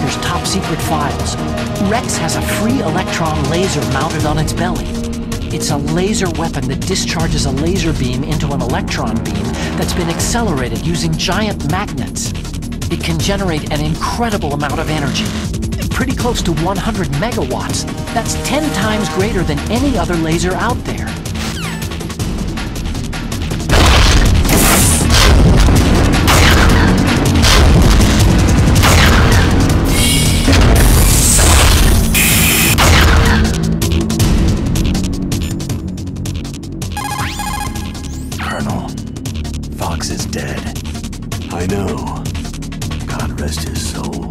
Stryker's top-secret files. Rex has a free electron laser mounted on its belly. It's a laser weapon that discharges a laser beam into an electron beam that's been accelerated using giant magnets. It can generate an incredible amount of energy, pretty close to 100 megawatts. That's 10 times greater than any other laser out there. Colonel, Fox is dead. I know. God rest his soul.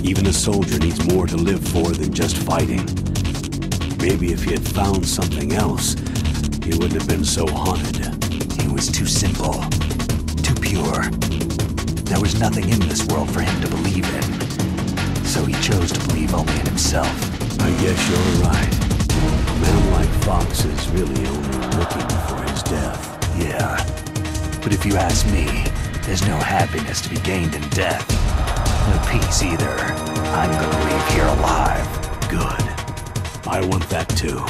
Even a soldier needs more to live for than just fighting. Maybe if he had found something else, he wouldn't have been so haunted. He was too simple, too pure. There was nothing in this world for him to believe in. So he chose to believe only in himself. I guess you're right. A man like Fox is really only looking for his death. Yeah. But if you ask me, there's no happiness to be gained in death. No peace either. I'm gonna leave here alive. Good. I want that too.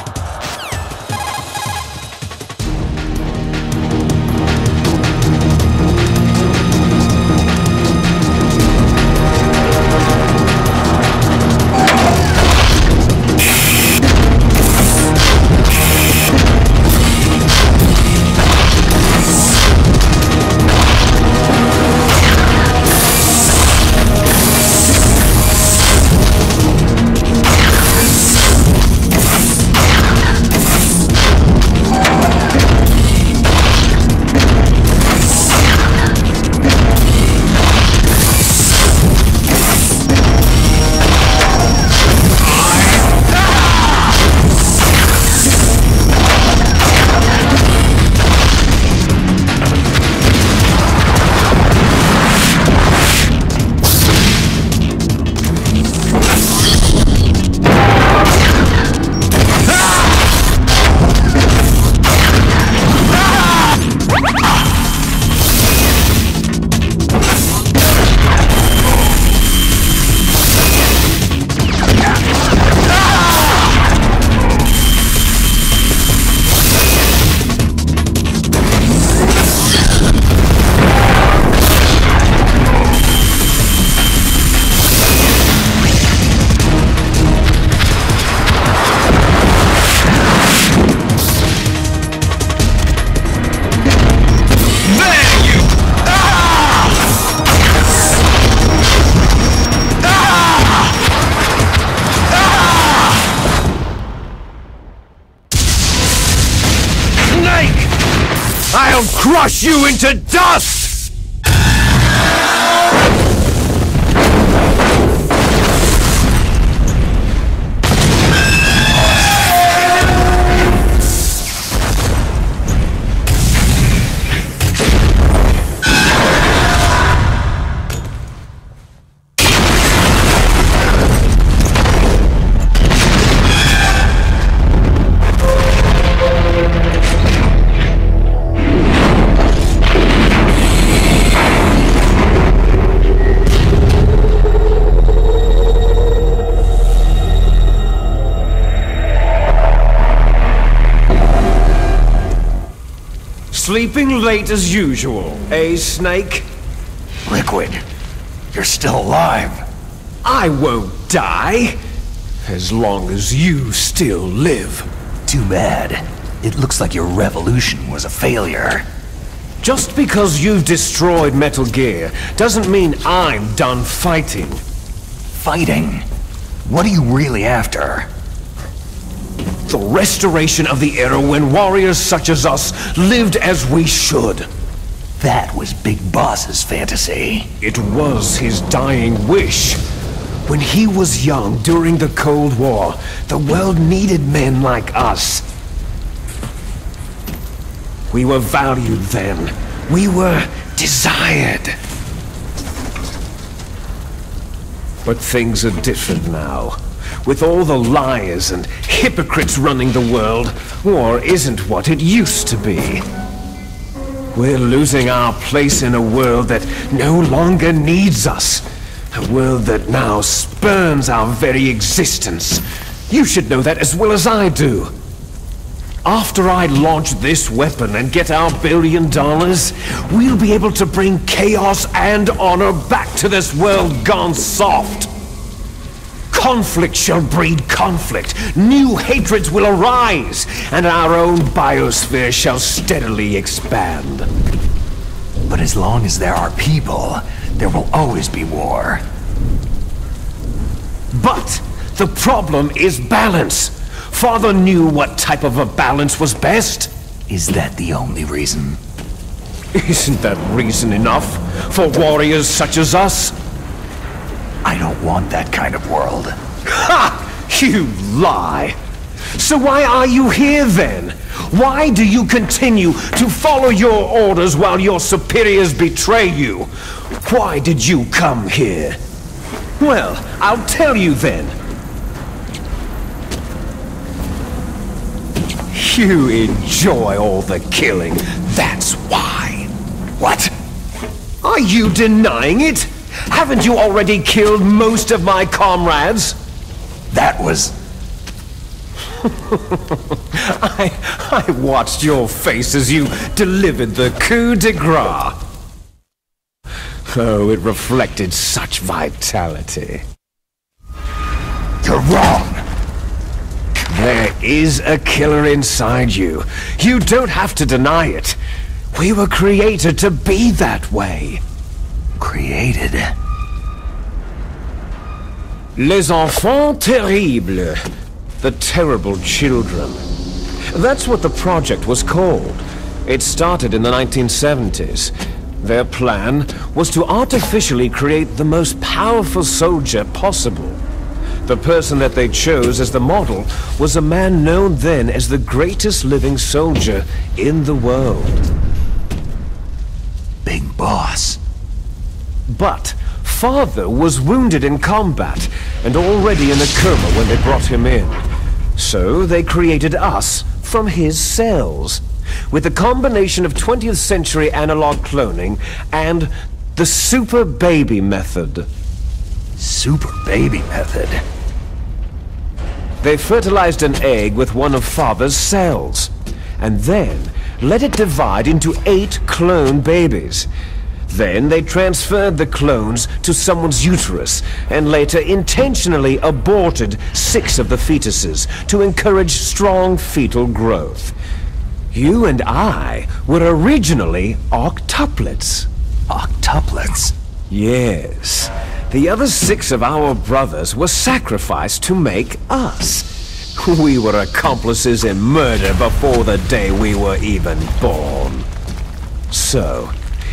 I'll crush you into dust! Sleeping late as usual, eh, Snake? Liquid, you're still alive. I won't die, as long as you still live. Too bad. It looks like your revolution was a failure. Just because you've destroyed Metal Gear doesn't mean I'm done fighting. Fighting? What are you really after? The restoration of the era when warriors such as us lived as we should. That was Big Boss's fantasy. It was his dying wish. When he was young during the Cold War, the world needed men like us. We were valued then. We were desired. But things are different now. With all the liars and hypocrites running the world, war isn't what it used to be. We're losing our place in a world that no longer needs us. A world that now spurns our very existence. You should know that as well as I do. After I launch this weapon and get our $1 billion, we'll be able to bring chaos and honor back to this world gone soft. Conflict shall breed conflict, new hatreds will arise, and our own biosphere shall steadily expand. But as long as there are people, there will always be war. But the problem is balance. Father knew what type of a balance was best. Is that the only reason? Isn't that reason enough for warriors such as us? I don't want that kind of world. Ha! You lie! So why are you here then? Why do you continue to follow your orders while your superiors betray you? Why did you come here? Well, I'll tell you then. You enjoy all the killing, that's why. What? Are you denying it? Haven't you already killed most of my comrades? That was... I watched your face as you delivered the coup de grace. Oh, it reflected such vitality. You're wrong! There is a killer inside you. You don't have to deny it. We were created to be that way. Created? Les enfants terribles. The terrible children. That's what the project was called. It started in the 1970s. Their plan was to artificially create the most powerful soldier possible. The person that they chose as the model was a man known then as the greatest living soldier in the world. Big Boss. But Father was wounded in combat and already in a coma when they brought him in. So they created us from his cells, with a combination of 20th century analog cloning and the super baby method. Super baby method? They fertilized an egg with one of Father's cells, and then let it divide into 8 clone babies. Then they transferred the clones to someone's uterus, and later intentionally aborted 6 of the fetuses to encourage strong fetal growth. You and I were originally octuplets. Octuplets? Yes. The other 6 of our brothers were sacrificed to make us. We were accomplices in murder before the day we were even born. So,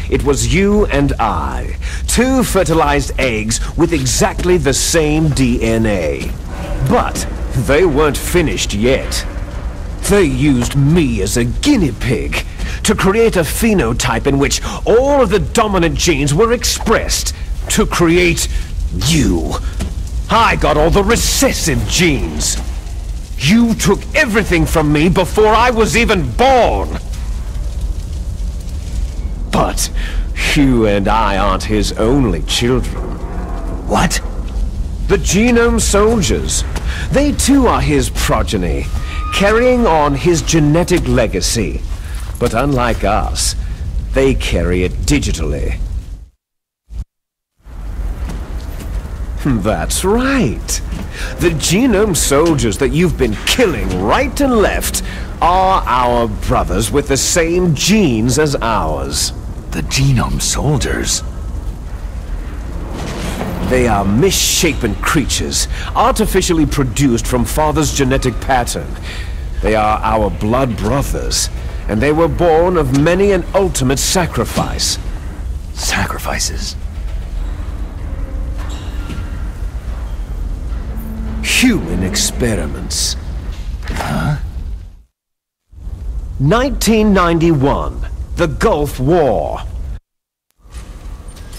it was you and I, 2 fertilized eggs with exactly the same DNA. But they weren't finished yet. They used me as a guinea pig to create a phenotype in which all of the dominant genes were expressed to create you. I got all the recessive genes. You took everything from me before I was even born. But you and I aren't his only children. What? The Genome Soldiers. They too are his progeny, carrying on his genetic legacy. But unlike us, they carry it digitally. That's right. The Genome Soldiers that you've been killing right and left are our brothers with the same genes as ours. The Genome Soldiers? They are misshapen creatures, artificially produced from Father's genetic pattern. They are our blood brothers, and they were born of many an ultimate sacrifice. Sacrifices? Human experiments. Huh? 1991, the Gulf War.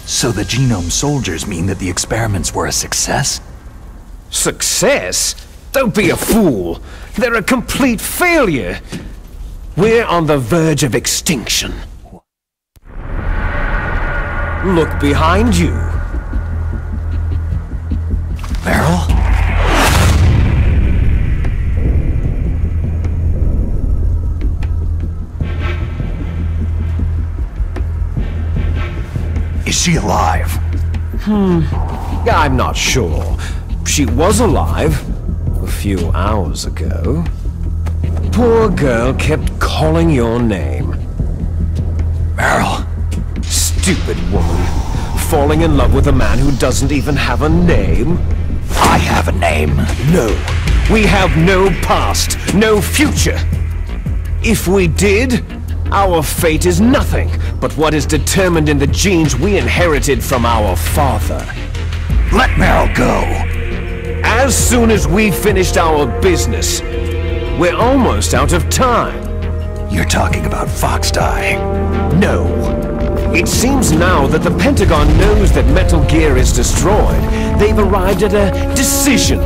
So the Genome Soldiers mean that the experiments were a success? Success? Don't be a fool. They're a complete failure. We're on the verge of extinction. Look behind you. she alive? I'm not sure. She was alive a few hours ago. Poor girl kept calling your name. Meryl. Stupid woman. Falling in love with a man who doesn't even have a name. I have a name. No. We have no past, no future. If we did, our fate is nothing but what is determined in the genes we inherited from our father. Let Meryl go. As soon as we finished our business, we're almost out of time. You're talking about Foxdie. No. It seems now that the Pentagon knows that Metal Gear is destroyed. They've arrived at a decision.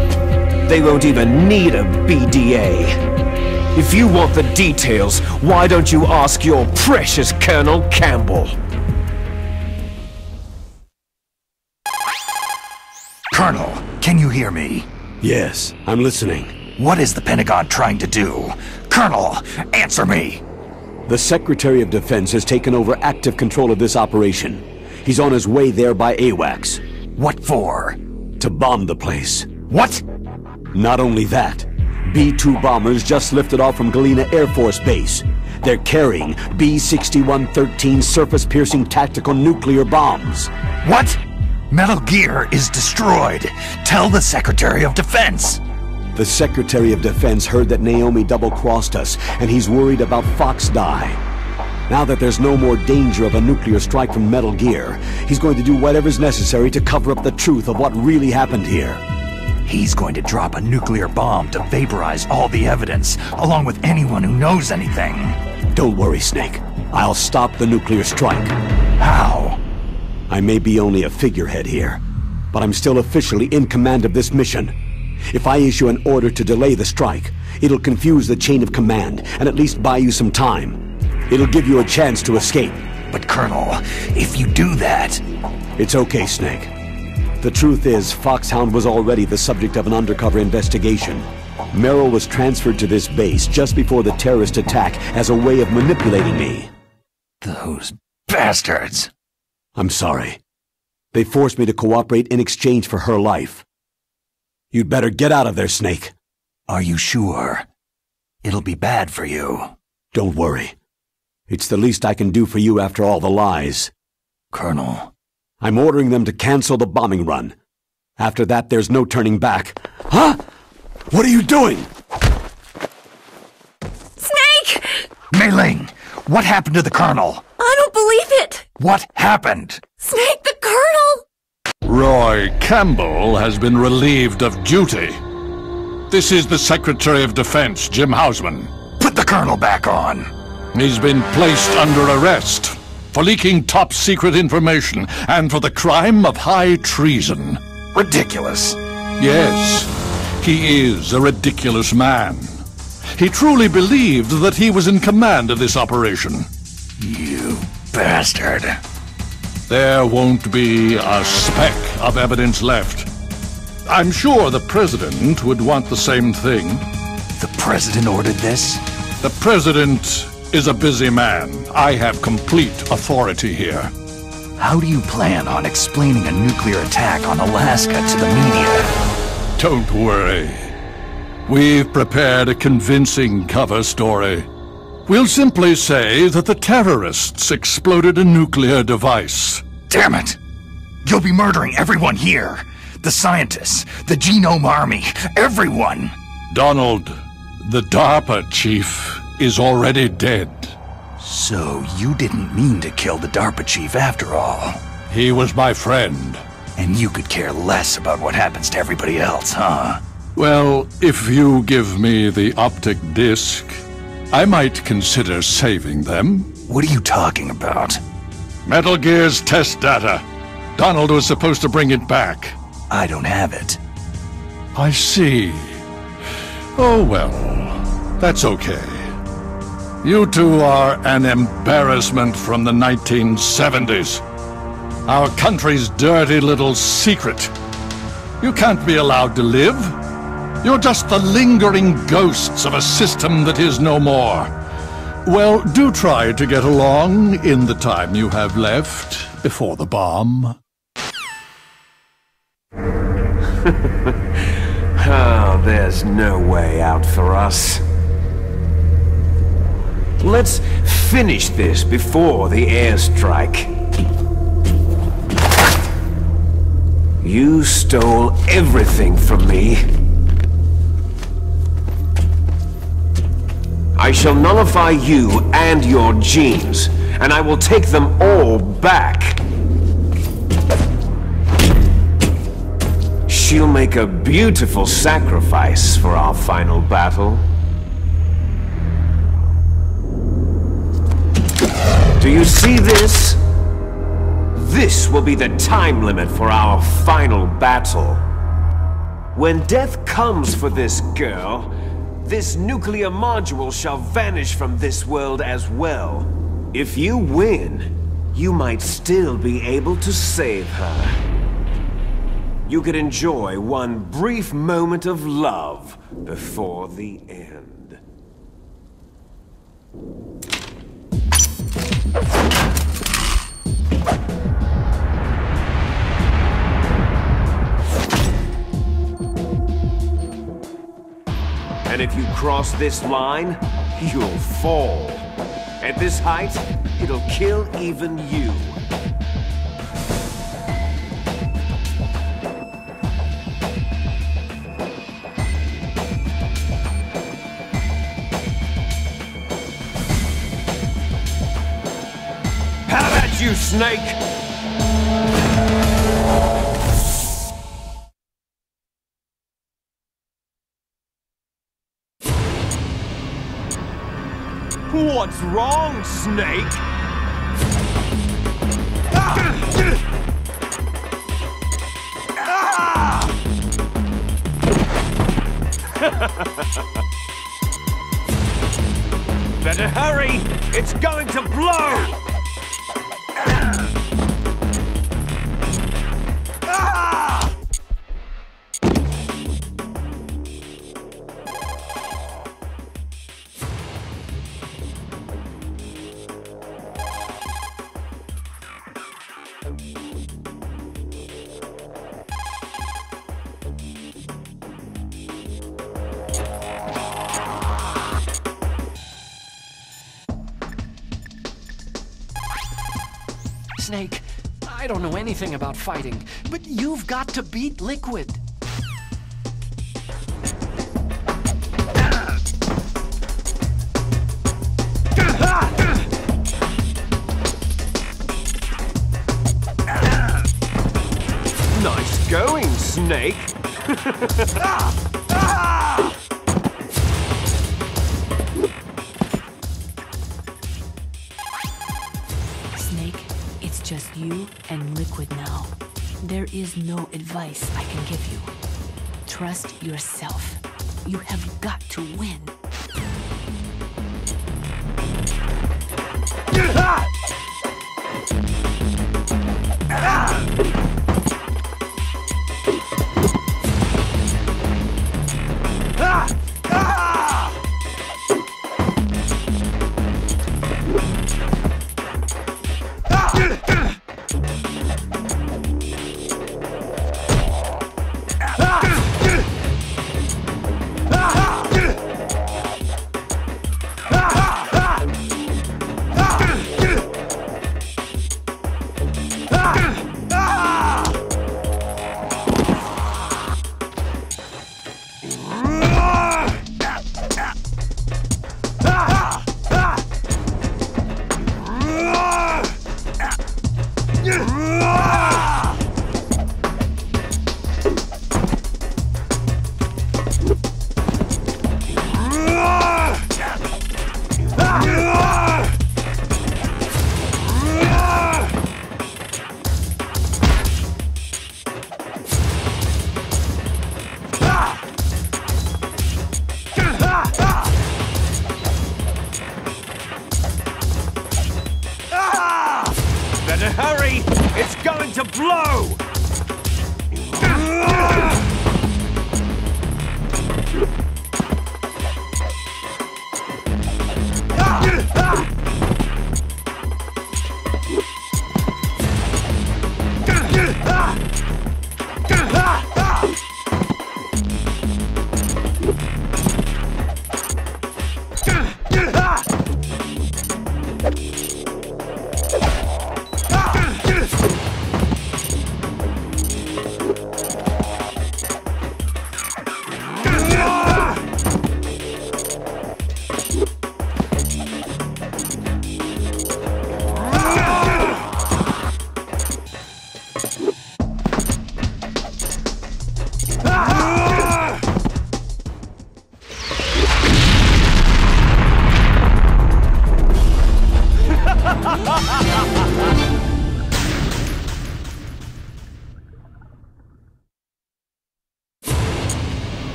They won't even need a BDA. If you want the details, why don't you ask your precious Colonel Campbell? Colonel, can you hear me? Yes, I'm listening. What is the Pentagon trying to do? Colonel, answer me! The Secretary of Defense has taken over active control of this operation. He's on his way there by AWACS. What for? To bomb the place. What? Not only that, B-2 bombers just lifted off from Galena Air Force Base. They're carrying B-6113 surface-piercing tactical nuclear bombs. What? Metal Gear is destroyed. Tell the Secretary of Defense. The Secretary of Defense heard that Naomi double-crossed us, and he's worried about Foxdie. Now that there's no more danger of a nuclear strike from Metal Gear, he's going to do whatever's necessary to cover up the truth of what really happened here. He's going to drop a nuclear bomb to vaporize all the evidence, along with anyone who knows anything. Don't worry, Snake. I'll stop the nuclear strike. How? I may be only a figurehead here, but I'm still officially in command of this mission. If I issue an order to delay the strike, it'll confuse the chain of command and at least buy you some time. It'll give you a chance to escape. But Colonel, if you do that... It's okay, Snake. The truth is, Foxhound was already the subject of an undercover investigation. Meryl was transferred to this base just before the terrorist attack as a way of manipulating me. Those bastards! I'm sorry. They forced me to cooperate in exchange for her life. You'd better get out of there, Snake. Are you sure? It'll be bad for you. Don't worry. It's the least I can do for you after all the lies. Colonel. I'm ordering them to cancel the bombing run. After that, there's no turning back. Huh? What are you doing? Snake! Mei Ling, what happened to the Colonel? I don't believe it! What happened? Snake, the Colonel! Roy Campbell has been relieved of duty. This is the Secretary of Defense, Jim Hausman. Put the Colonel back on. He's been placed under arrest for leaking top-secret information and for the crime of high treason. Ridiculous. Yes, he is a ridiculous man. He truly believed that he was in command of this operation. You bastard. There won't be a speck of evidence left. I'm sure the President would want the same thing. The President ordered this? The President is a busy man. I have complete authority here. How do you plan on explaining a nuclear attack on Alaska to the media? Don't worry. We've prepared a convincing cover story. We'll simply say that the terrorists exploded a nuclear device. Damn it! You'll be murdering everyone here. The scientists, the Genome Army, everyone! Donald, the DARPA chief, is already dead. So you didn't mean to kill the DARPA chief after all. He was my friend. And you could care less about what happens to everybody else, huh? Well, if you give me the optic disc, I might consider saving them. What are you talking about? Metal Gear's test data. Donald was supposed to bring it back. I don't have it. I see. Oh well, that's okay. You two are an embarrassment from the 1970s. Our country's dirty little secret. You can't be allowed to live. You're just the lingering ghosts of a system that is no more. Well, do try to get along in the time you have left. before the bomb. Oh, there's no way out for us. Let's finish this before the airstrike. You stole everything from me. I shall nullify you and your genes, and I will take them all back. She'll make a beautiful sacrifice for our final battle. Do you see this? This will be the time limit for our final battle. When death comes for this girl, this nuclear module shall vanish from this world as well. If you win, you might still be able to save her. You could enjoy one brief moment of love before the end. And if you cross this line, you'll fall. At this height, it'll kill even you. How about you, Snake? What's wrong, Snake? Better hurry! It's going to blow! Snake, I don't know anything about fighting, but you've got to beat Liquid. Nice going, Snake! Snake, it's just you and Liquid now. There is no advice I can give you. Trust yourself. You have got to win. Better hurry! It's going to blow!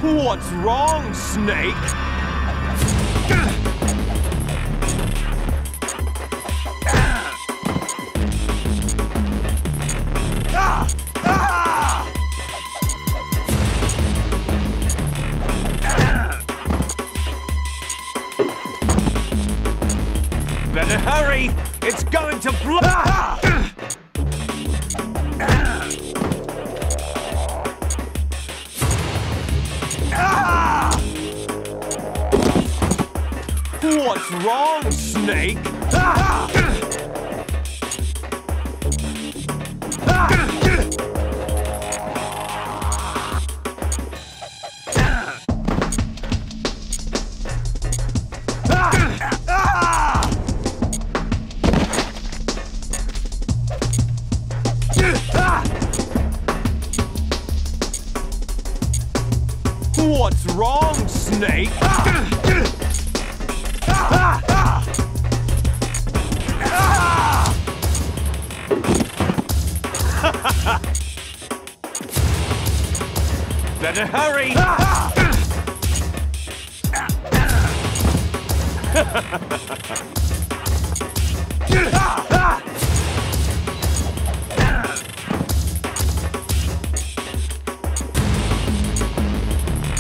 What's wrong, Snake? Better hurry! It's going to blow! What's wrong, Snake? What's wrong, Snake? Better hurry!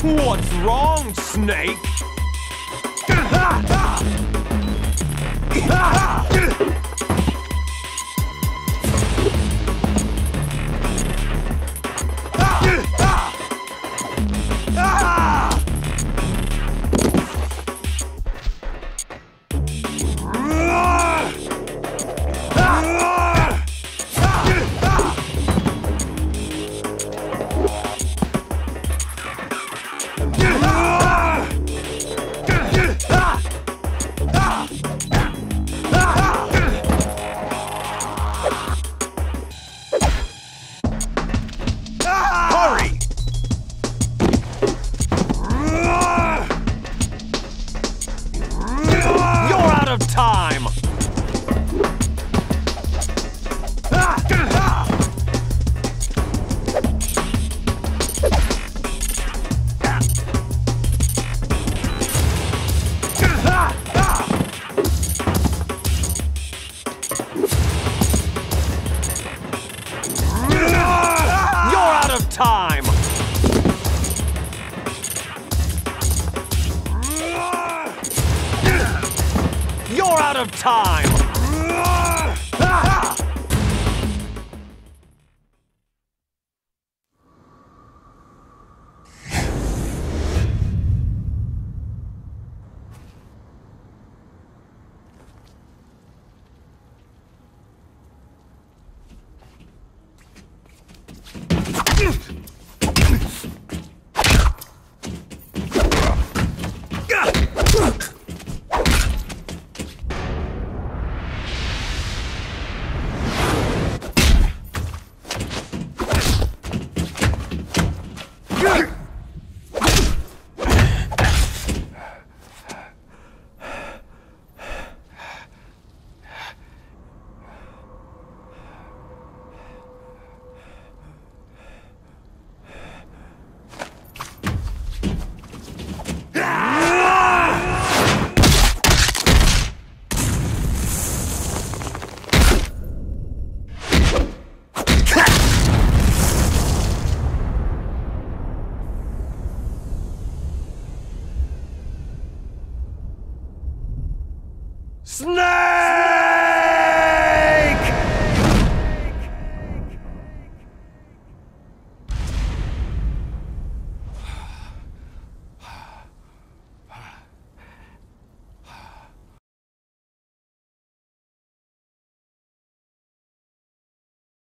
What's wrong, Snake? Time! You're out of time! Snake!